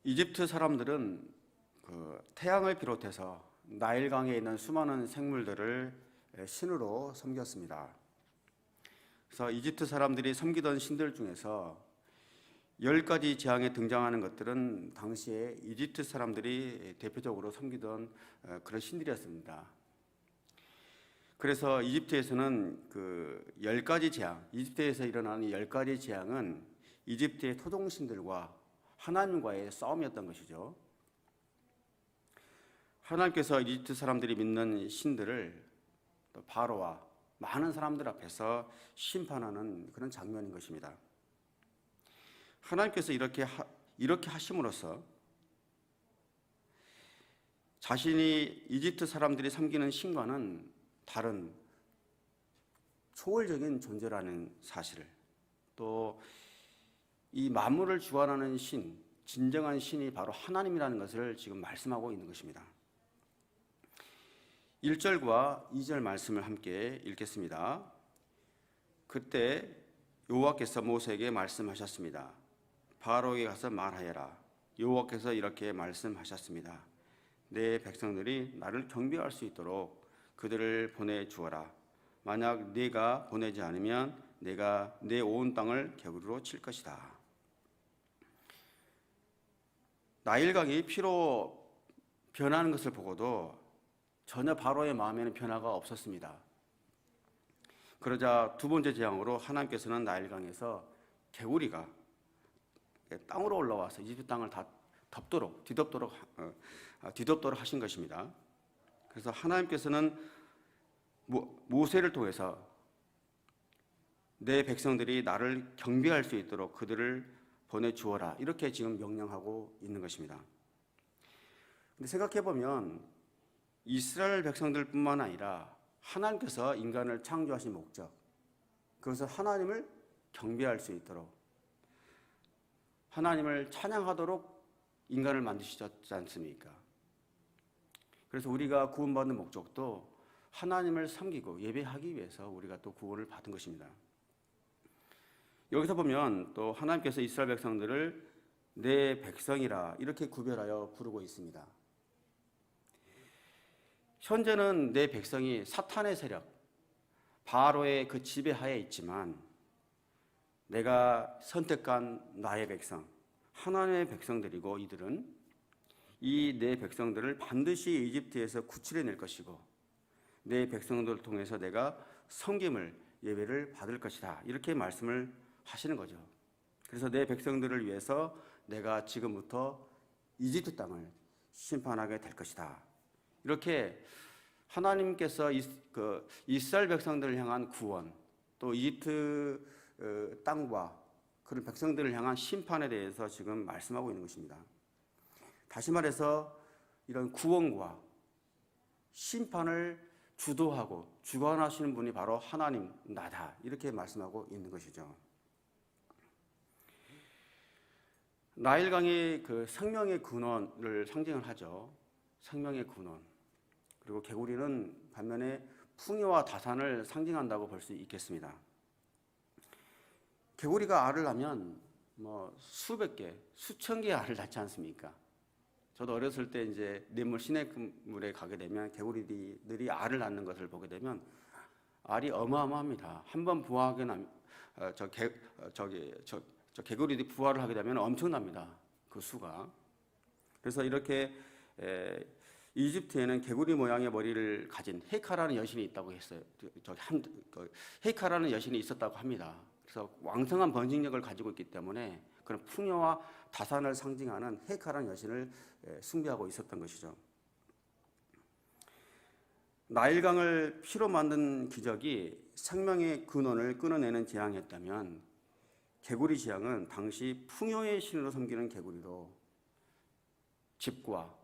이집트 사람들은 그 태양을 비롯해서 나일강에 있는 수많은 생물들을 신으로 섬겼습니다. 그래서 이집트 사람들이 섬기던 신들 중에서 10가지 재앙에 등장하는 것들은 당시에 이집트 사람들이 대표적으로 섬기던 그런 신들이었습니다. 그래서 이집트에서는 그 10가지 재앙, 이집트에서 일어나는 10가지 재앙은 이집트의 토종신들과 하나님과의 싸움이었던 것이죠. 하나님께서 이집트 사람들이 믿는 신들을 또 바로와 많은 사람들 앞에서 심판하는 그런 장면인 것입니다. 하나님께서 이렇게 하심으로써 자신이 이집트 사람들이 섬기는 신과는 다른 초월적인 존재라는 사실을, 또 이 만물을 주관하는 신, 진정한 신이 바로 하나님이라는 것을 지금 말씀하고 있는 것입니다. 1절과 2절 말씀을 함께 읽겠습니다. 그때 여호와께서 모세에게 말씀하셨습니다. 바로에게 가서 말하여라. 여호와께서 이렇게 말씀하셨습니다. 내 백성들이 나를 경배할 수 있도록 그들을 보내주어라. 만약 네가 보내지 않으면 내가 내 온 땅을 개구리로 칠 것이다. 나일강이 피로 변하는 것을 보고도 전혀 바로의 마음에는 변화가 없었습니다. 그러자 두 번째 재앙으로 하나님께서는 나일강에서 개구리가 땅으로 올라와서 이집트 땅을 다 뒤덮도록 하신 것입니다. 그래서 하나님께서는 모세를 통해서 내 백성들이 나를 경배할 수 있도록 그들을 보내주어라, 이렇게 지금 명령하고 있는 것입니다. 근데 생각해보면 이스라엘 백성들뿐만 아니라 하나님께서 인간을 창조하신 목적, 그것은 하나님을 경배할 수 있도록, 하나님을 찬양하도록 인간을 만드셨지 않습니까? 그래서 우리가 구원받는 목적도 하나님을 섬기고 예배하기 위해서 우리가 또 구원을 받은 것입니다. 여기서 보면 또 하나님께서 이스라엘 백성들을 내 백성이라 이렇게 구별하여 부르고 있습니다. 현재는 내 백성이 사탄의 세력, 바로의 그 지배하에 있지만 내가 선택한 나의 백성, 하나님의 백성들이고, 이들은 이 내 백성들을 반드시 이집트에서 구출해낼 것이고 내 백성들을 통해서 내가 섬김을, 예배를 받을 것이다, 이렇게 말씀을 하시는 거죠. 그래서 내 백성들을 위해서 내가 지금부터 이집트 땅을 심판하게 될 것이다, 이렇게 하나님께서 이스라엘 백성들을 향한 구원, 또 이집트 땅과 그런 백성들을 향한 심판에 대해서 지금 말씀하고 있는 것입니다. 다시 말해서 이런 구원과 심판을 주도하고 주관하시는 분이 바로 하나님, 나다, 이렇게 말씀하고 있는 것이죠. 나일강이 그 생명의 근원을 상징을 하죠. 생명의 근원. 그리고 개구리는 반면에 풍요와 다산을 상징한다고 볼 수 있겠습니다. 개구리가 알을 낳으면 수백 개, 수천 개의 알을 낳지 않습니까? 저도 어렸을 때 이제 냇물, 시냇물에 가게 되면 개구리들이 알을 낳는 것을 보게 되면 알이 어마어마합니다. 한번 부화하게 개구리들이 부화를 하게 되면 엄청납니다, 그 수가. 그래서 이렇게 이집트에는 개구리 모양의 머리를 가진 헤카라는 여신이 있다고 했어요. 헤카라는 여신이 있었다고 합니다. 그래서 왕성한 번식력을 가지고 있기 때문에 그런 풍요와 다산을 상징하는 헤카라는 여신을 숭배하고 있었던 것이죠. 나일강을 피로 만든 기적이 생명의 근원을 끊어내는 재앙이었다면, 개구리 재앙은 당시 풍요의 신으로 섬기는 개구리로 집과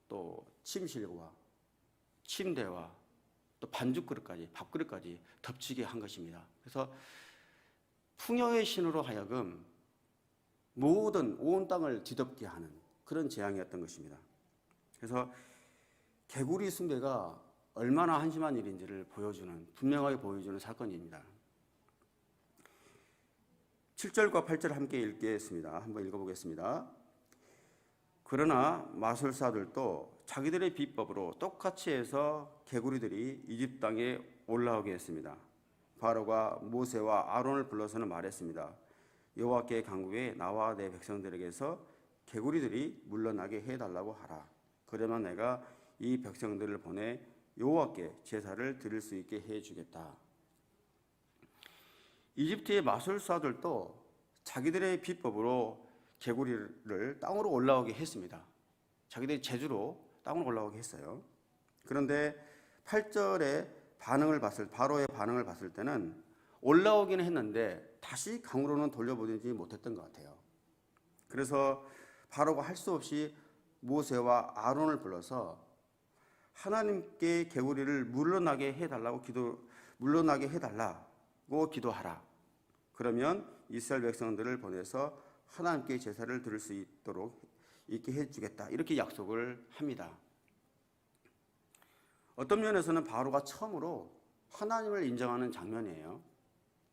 또 침실과 침대와 또 반죽그릇까지, 밥그릇까지 덮치게 한 것입니다. 그래서 풍요의 신으로 하여금 모든 온 땅을 뒤덮게 하는 그런 재앙이었던 것입니다. 그래서 개구리 숭배가 얼마나 한심한 일인지를 분명하게 보여주는 사건입니다. 7절과 8절 함께 읽겠습니다. 한번 읽어보겠습니다. 그러나 마술사들도 자기들의 비법으로 똑같이 해서 개구리들이 이집트 땅에 올라오게 했습니다. 바로가 모세와 아론을 불러서는 말했습니다. 여호와께 간구해 나와 내 백성들에게서 개구리들이 물러나게 해달라고 하라. 그러면 내가 이 백성들을 보내 여호와께 제사를 드릴 수 있게 해주겠다. 이집트의 마술사들도 자기들의 비법으로 개구리를 땅으로 올라오게 했습니다. 자기들의 재주로 땅으로 올라오게 했어요. 그런데 8절의 바로의 반응을 봤을 때는 올라오기는 했는데 다시 강으로는 돌려보내지 못했던 것 같아요. 그래서 바로가 할 수 없이 모세와 아론을 불러서 하나님께 개구리를 물러나게 해달라고 기도하라. 그러면 이스라엘 백성들을 보내서 하나님께 제사를 드릴 수 있게 해주겠다. 이렇게 약속을 합니다. 어떤 면에서는 바로가 처음으로 하나님을 인정하는 장면이에요.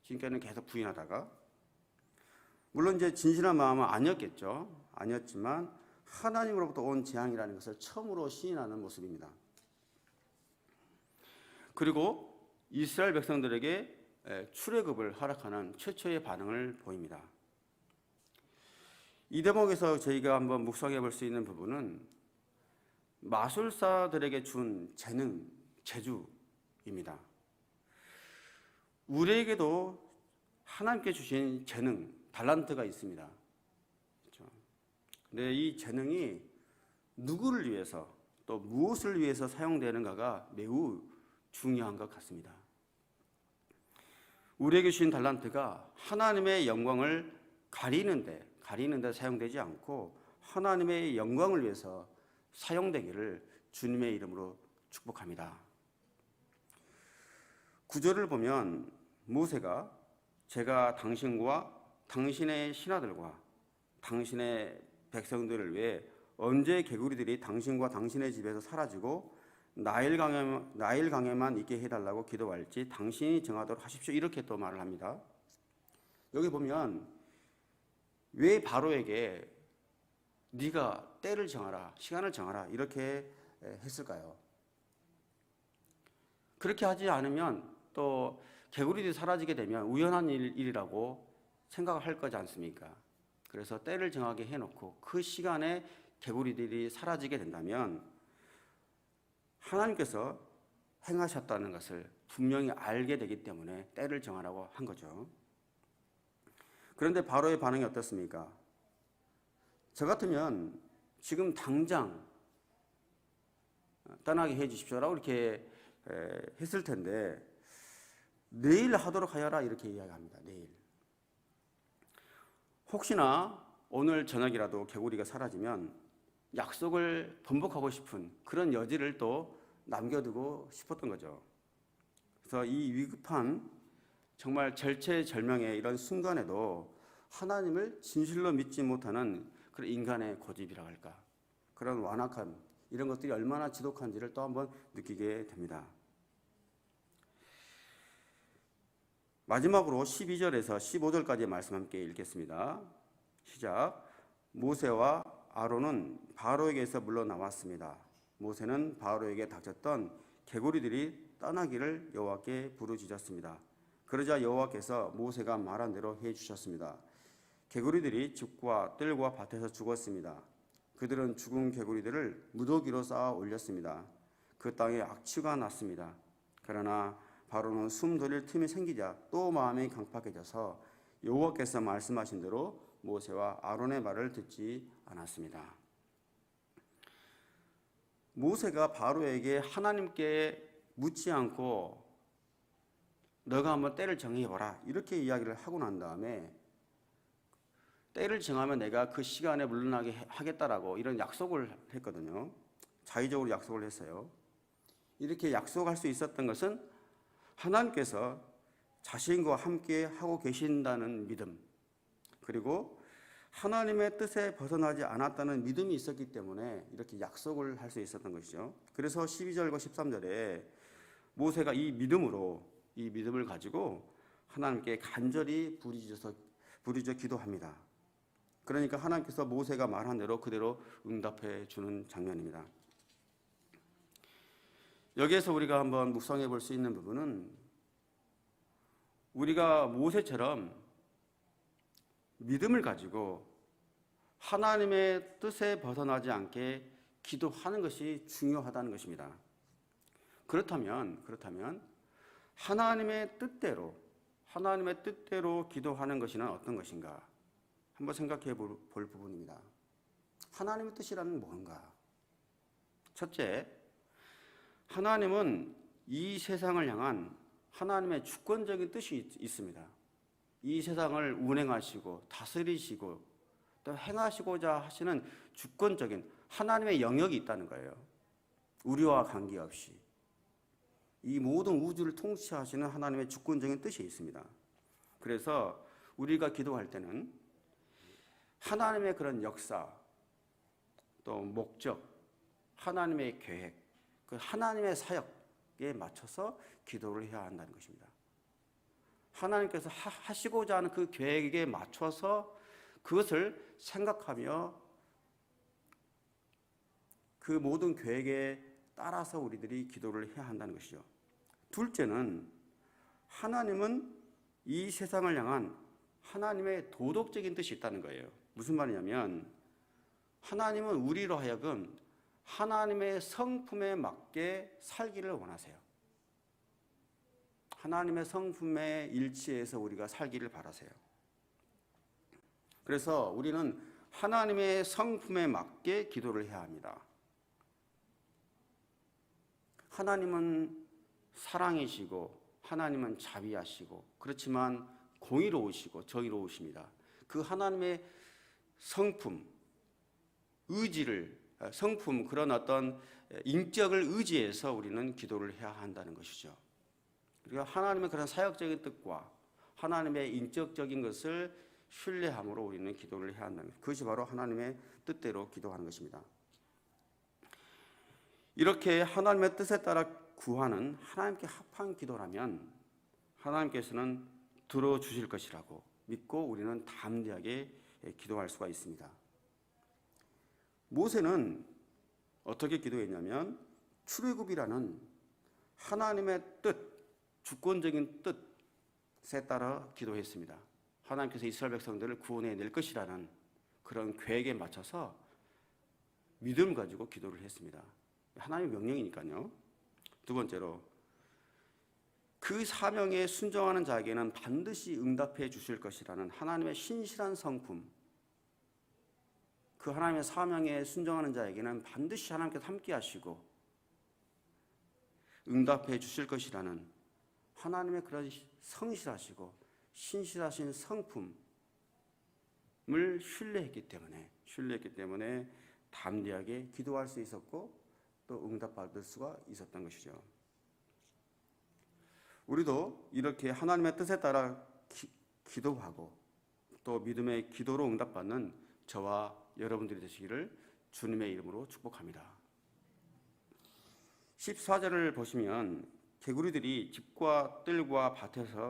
지금까지는 계속 부인하다가, 물론 이제 진실한 마음은 아니었지만 하나님으로부터 온 재앙이라는 것을 처음으로 시인하는 모습입니다. 그리고 이스라엘 백성들에게 출애굽을 허락하는 최초의 반응을 보입니다. 이 대목에서 저희가 한번 묵상해 볼 수 있는 부분은 마술사들에게 준 재주입니다. 우리에게도 하나님께 주신 재능, 달란트가 있습니다. 그렇죠? 근데 이 재능이 누구를 위해서 또 무엇을 위해서 사용되는가가 매우 중요한 것 같습니다. 우리에게 주신 달란트가 하나님의 영광을 가리는데 사용되지 않고 하나님의 영광을 위해서 사용되기를 주님의 이름으로 축복합니다. 구절을 보면 모세가 제가 당신과 당신의 신하들과 당신의 백성들을 위해 언제 개구리들이 당신과 당신의 집에서 사라지고 나일강에만 있게 해달라고 기도할지 당신이 정하도록 하십시오. 이렇게 또 말을 합니다. 여기 보면 왜 바로에게 네가 때를 정하라, 시간을 정하라 이렇게 했을까요? 그렇게 하지 않으면 또 개구리들이 사라지게 되면 우연한 일이라고 생각을 할 거지 않습니까? 그래서 때를 정하게 해놓고 그 시간에 개구리들이 사라지게 된다면 하나님께서 행하셨다는 것을 분명히 알게 되기 때문에 때를 정하라고 한 거죠. 그런데 바로의 반응이 어떻습니까? 저 같으면 지금 당장 떠나게 해 주십시오라고 이렇게 했을 텐데 내일 하도록 하여라 이렇게 이야기합니다. 내일. 혹시나 오늘 저녁이라도 개구리가 사라지면 약속을 번복하고 싶은 그런 여지를 또 남겨두고 싶었던 거죠. 그래서 이 위급한 정말 절체절명의 이런 순간에도 하나님을 진실로 믿지 못하는 그런 인간의 고집이라고 할까, 그런 완악함, 이런 것들이 얼마나 지독한지를 또 한번 느끼게 됩니다. 마지막으로 12절에서 15절까지의 말씀 함께 읽겠습니다. 시작. 모세와 아론은 바로에게서 물러나왔습니다. 모세는 바로에게 닥쳤던 개구리들이 떠나기를 여호와께 부르짖었습니다. 그러자 여호와께서 모세가 말한 대로 해주셨습니다. 개구리들이 집과 뜰과 밭에서 죽었습니다. 그들은 죽은 개구리들을 무더기로 쌓아 올렸습니다. 그 땅에 악취가 났습니다. 그러나 바로는 숨 돌릴 틈이 생기자 또 마음이 강팍해져서 여호와께서 말씀하신 대로 모세와 아론의 말을 듣지 않았습니다. 모세가 바로에게 하나님께 묻지 않고 너가 한번 때를 정해보라 이렇게 이야기를 하고 난 다음에 때를 정하면 내가 그 시간에 물러나게 하겠다라고 이런 약속을 했거든요. 자의적으로 약속을 했어요. 이렇게 약속할 수 있었던 것은 하나님께서 자신과 함께 하고 계신다는 믿음, 그리고 하나님의 뜻에 벗어나지 않았다는 믿음이 있었기 때문에 이렇게 약속을 할 수 있었던 것이죠. 그래서 12절과 13절에 모세가 이 믿음을 가지고 하나님께 간절히 부르짖어 기도합니다. 그러니까 하나님께서 모세가 말한 대로 그대로 응답해 주는 장면입니다. 여기에서 우리가 한번 묵상해 볼 수 있는 부분은 우리가 모세처럼 믿음을 가지고 하나님의 뜻에 벗어나지 않게 기도하는 것이 중요하다는 것입니다. 그렇다면 하나님의 뜻대로 기도하는 것은 어떤 것인가? 한번 생각해 볼 부분입니다. 하나님의 뜻이라는 뭔가? 첫째, 하나님은 이 세상을 향한 하나님의 주권적인 뜻이 있습니다. 이 세상을 운행하시고 다스리시고 또 행하시고자 하시는 주권적인 하나님의 영역이 있다는 거예요. 우리와 관계없이 이 모든 우주를 통치하시는 하나님의 주권적인 뜻이 있습니다. 그래서 우리가 기도할 때는 하나님의 그런 역사, 또 목적, 하나님의 계획, 그 하나님의 사역에 맞춰서 기도를 해야 한다는 것입니다. 하나님께서 하시고자 하는 그 계획에 맞춰서 그것을 생각하며 그 모든 계획에 따라서 우리들이 기도를 해야 한다는 것이죠. 둘째는 하나님은 이 세상을 향한 하나님의 도덕적인 뜻이 있다는 거예요. 무슨 말이냐면 하나님은 우리로 하여금 하나님의 성품에 맞게 살기를 원하세요. 하나님의 성품에 일치해서 우리가 살기를 바라세요. 그래서 우리는 하나님의 성품에 맞게 기도를 해야 합니다. 하나님은 사랑이시고 하나님은 자비하시고 그렇지만 공의로우시고 정의로우십니다. 그 하나님의 성품, 의지를 성품 그런 어떤 인격을 의지해서 우리는 기도를 해야 한다는 것이죠. 그러니까 하나님의 그런 사역적인 뜻과 하나님의 인격적인 것을 신뢰함으로 우리는 기도를 해야 한다는 것. 그것이 바로 하나님의 뜻대로 기도하는 것입니다. 이렇게 하나님의 뜻에 따라 구하는 하나님께 합한 기도라면 하나님께서는 들어주실 것이라고 믿고 우리는 담대하게 기도할 수가 있습니다. 모세는 어떻게 기도했냐면 출애굽이라는 하나님의 뜻, 주권적인 뜻에 따라 기도했습니다. 하나님께서 이스라엘 백성들을 구원해낼 것이라는 그런 계획에 맞춰서 믿음 가지고 기도를 했습니다. 하나님의 명령이니까요. 두 번째로 그 사명에 순종하는 자에게는 반드시 응답해 주실 것이라는 하나님의 신실한 성품, 그 하나님의 사명에 순종하는 자에게는 반드시 하나님께서 함께 하시고 응답해 주실 것이라는 하나님의 그런 성실하시고 신실하신 성품을 신뢰했기 때문에 담대하게 기도할 수 있었고 또 응답받을 수가 있었던 것이죠. 우리도 이렇게 하나님의 뜻에 따라 기도하고 또 믿음의 기도로 응답받는 저와 여러분들이 되시기를 주님의 이름으로 축복합니다. 14절을 보시면 개구리들이 집과 뜰과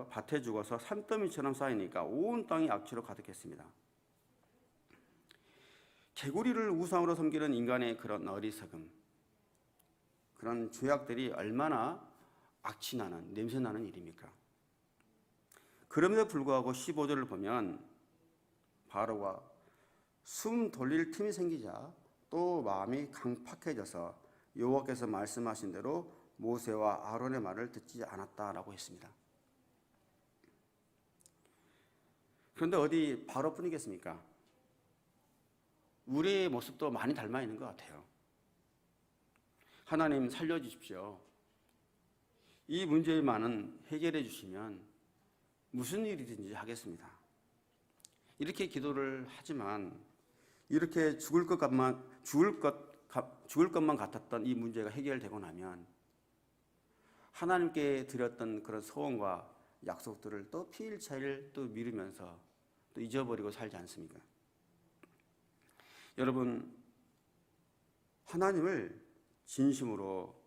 밭에 죽어서 산더미처럼 쌓이니까 온 땅이 악취로 가득했습니다. 개구리를 우상으로 섬기는 인간의 그런 어리석음, 그런 죄악들이 얼마나 악취나는, 냄새나는 일입니까? 그럼에도 불구하고 15절을 보면 바로가 숨 돌릴 틈이 생기자 또 마음이 강팍해져서 여호와께서 말씀하신 대로 모세와 아론의 말을 듣지 않았다라고 했습니다. 그런데 어디 바로뿐이겠습니까? 우리의 모습도 많이 닮아 있는 것 같아요. 하나님 살려주십시오. 이 문제만은 해결해 주시면 무슨 일이든지 하겠습니다. 이렇게 기도를 하지만 이렇게 죽을 것만 같았던 이 문제가 해결되고 나면 하나님께 드렸던 그런 소원과 약속들을 또 피일차일 또 미루면서 또 잊어버리고 살지 않습니까? 여러분, 하나님을 진심으로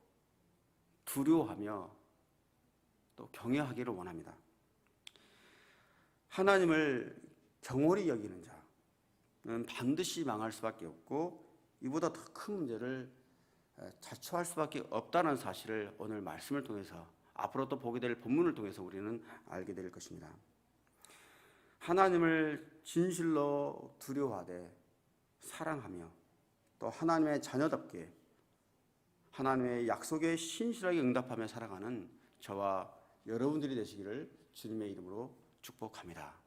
두려워하며 또 경외하기를 원합니다. 하나님을 경홀히 여기는 자, 반드시 망할 수밖에 없고 이보다 더 큰 문제를 자초할 수밖에 없다는 사실을 오늘 말씀을 통해서 앞으로 또 보게 될 본문을 통해서 우리는 알게 될 것입니다. 하나님을 진실로 두려워하되 사랑하며 또 하나님의 자녀답게 하나님의 약속에 신실하게 응답하며 살아가는 저와 여러분들이 되시기를 주님의 이름으로 축복합니다.